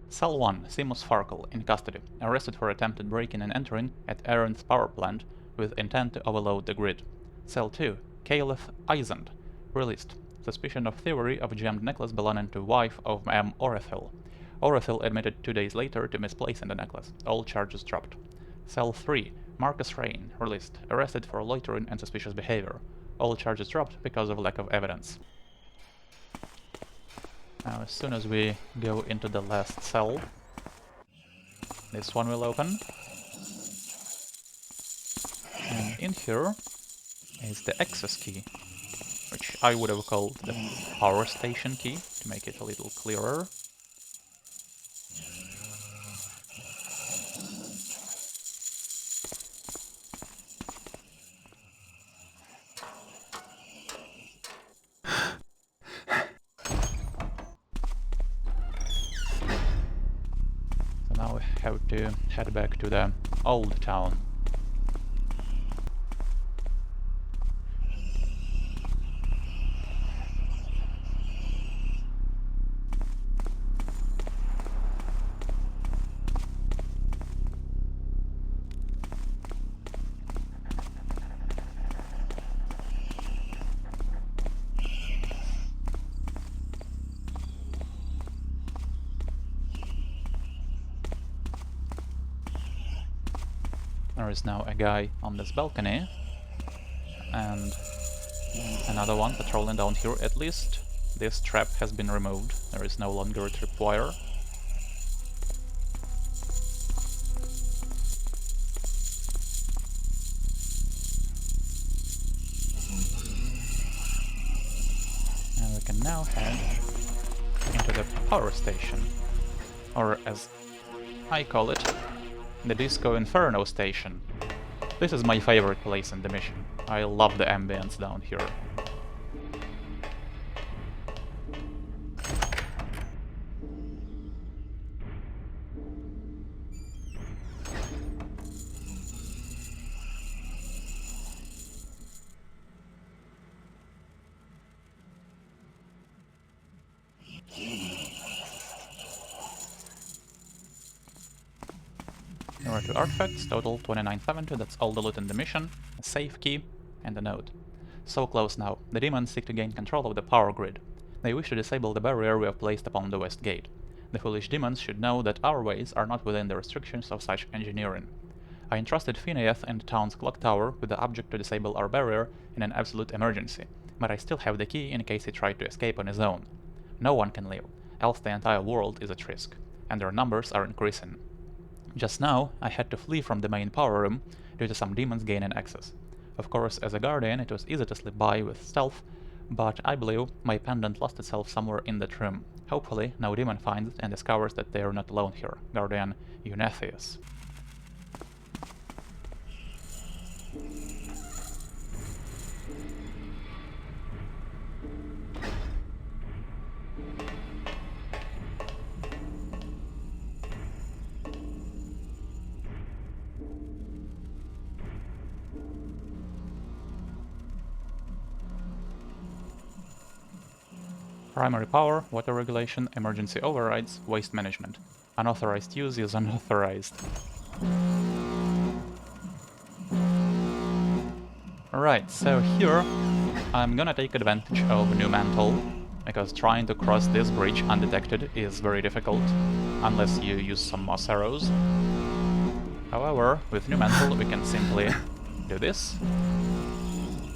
Cell 1, Seamus Farkle, in custody, arrested for attempted break-in and entering at Aaron's power plant with intent to overload the grid. Cell 2, Caliph Isand, released, suspicion of thievery of gemmed necklace belonging to wife of M. Orethil. Orethil admitted 2 days later to misplacing the necklace, all charges dropped. Cell 3, Marcus Rain, released, arrested for loitering and suspicious behavior, all charges dropped because of lack of evidence. Now, as soon as we go into the last cell, this one will open. And in here is the access key, which I would have called the power station key, to make it a little clearer. Now we have to head back to the old town. There is now a guy on this balcony, and another one patrolling down here. At least this trap has been removed. There is no longer a tripwire. And we can now head into the power station, or as I call it, the Disco Inferno station. This is my favorite place in the mission. I love the ambience down here. There are 2 artifacts, total 2970, that's all the loot in the mission, a save key, and a note. So close now. The demons seek to gain control of the power grid. They wish to disable the barrier we have placed upon the west gate. The foolish demons should know that our ways are not within the restrictions of such engineering. I entrusted Phineas and the town's clock tower with the object to disable our barrier in an absolute emergency, but I still have the key in case he tried to escape on his own. No one can leave, else the entire world is at risk, and their numbers are increasing. Just now, I had to flee from the main power room due to some demons gaining access. Of course, as a guardian, it was easy to slip by with stealth, but I believe my pendant lost itself somewhere in that room. Hopefully, no demon finds it and discovers that they are not alone here. Guardian Eunethius. Primary power, water regulation, emergency overrides, waste management. Unauthorized use is unauthorized. Alright, so here I'm gonna take advantage of New Mantle, because trying to cross this bridge undetected is very difficult, unless you use some moss arrows. However, with New Mantle we can simply do this,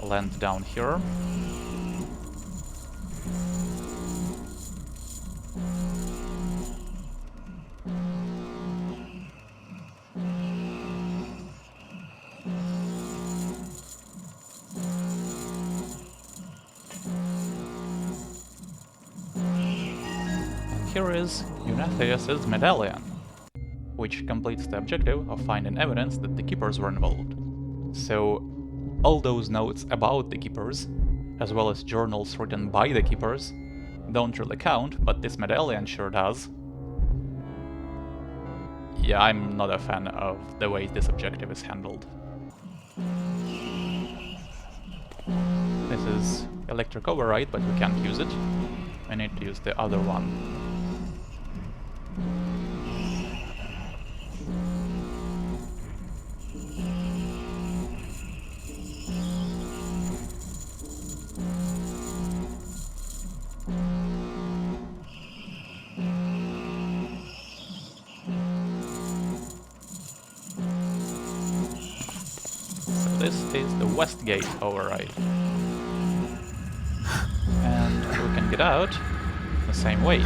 land down here, here is Eunethius' medallion, which completes the objective of finding evidence that the Keepers were involved. So all those notes about the Keepers, as well as journals written by the Keepers, don't really count, but this medallion sure does. Yeah, I'm not a fan of the way this objective is handled. This is electric override, but we can't use it. I need to use the other one. So this is the west gate override. And we can get out the same way.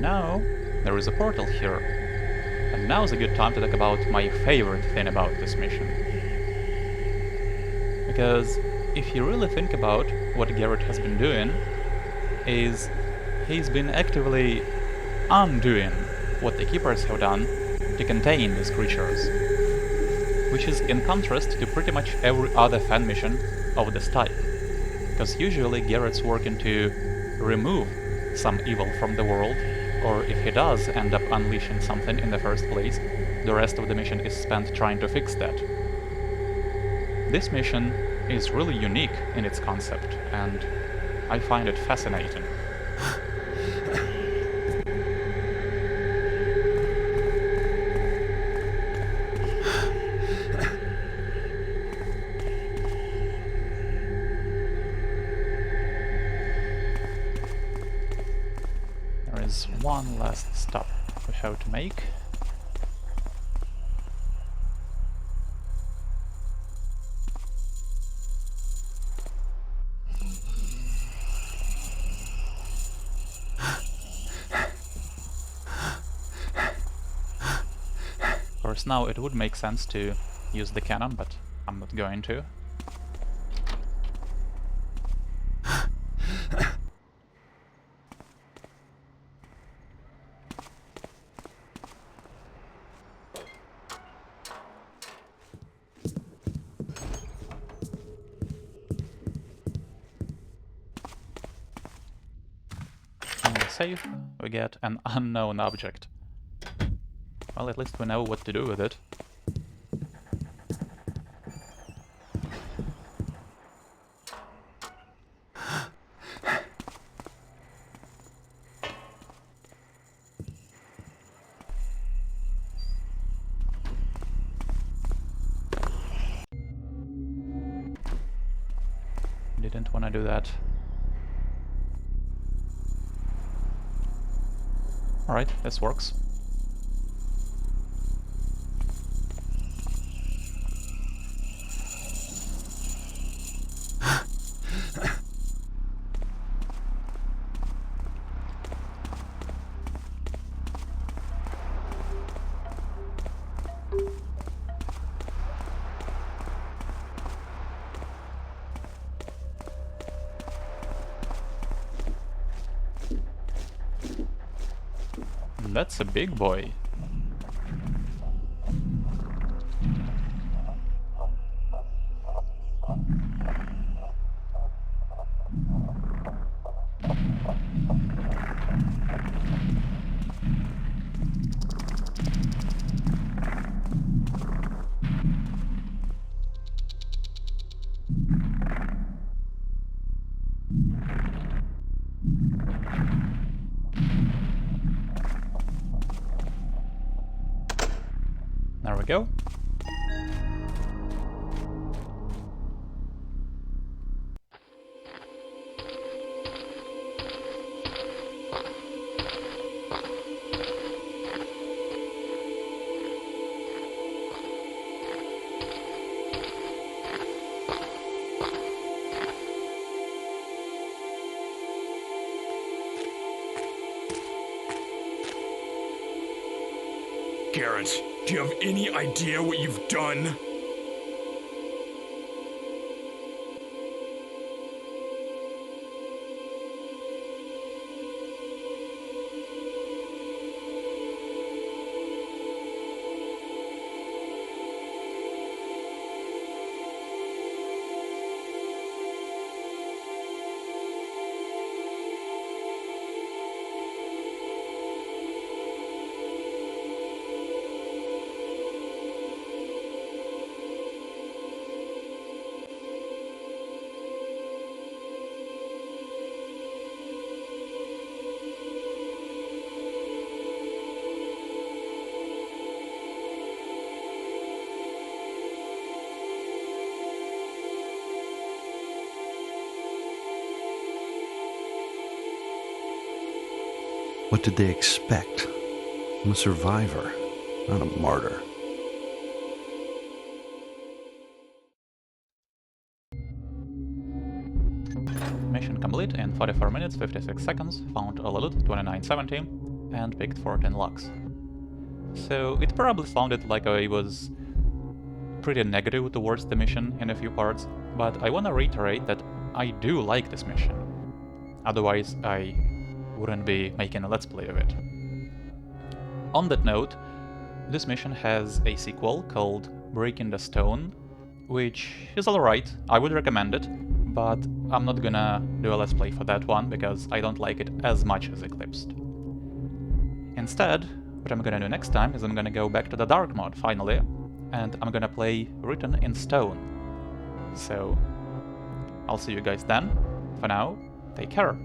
Now there is a portal here. And now's a good time to talk about my favorite thing about this mission. Because if you really think about what Garrett has been doing, is he's been actively undoing what the Keepers have done to contain these creatures. Which is in contrast to pretty much every other fan mission of this type. Because usually Garrett's working to remove some evil from the world, or if he does end up unleashing something in the first place, the rest of the mission is spent trying to fix that. This mission is really unique in its concept, and I find it fascinating. There is one last stop we have to make. Of course, now it would make sense to use the cannon, but I'm not going to. Save, we get an unknown object. Well, at least we know what to do with it. Didn't want to do that. Alright, this works. That's a big boy. There we go. Garrett, do you have any idea what you've done? What did they expect? I'm a survivor, not a martyr. Mission complete in 44 minutes 56 seconds, found all loot 2970, and picked 14 locks. So it probably sounded like I was pretty negative towards the mission in a few parts, but I wanna reiterate that I do like this mission. Otherwise I wouldn't be making a let's play of it. On that note, this mission has a sequel called Breaking the Stone, which is alright, I would recommend it, but I'm not gonna do a let's play for that one because I don't like it as much as Eclipsed. Instead, what I'm gonna do next time is I'm gonna go back to the Dark mode finally, and I'm gonna play Written in Stone. So, I'll see you guys then. For now, take care.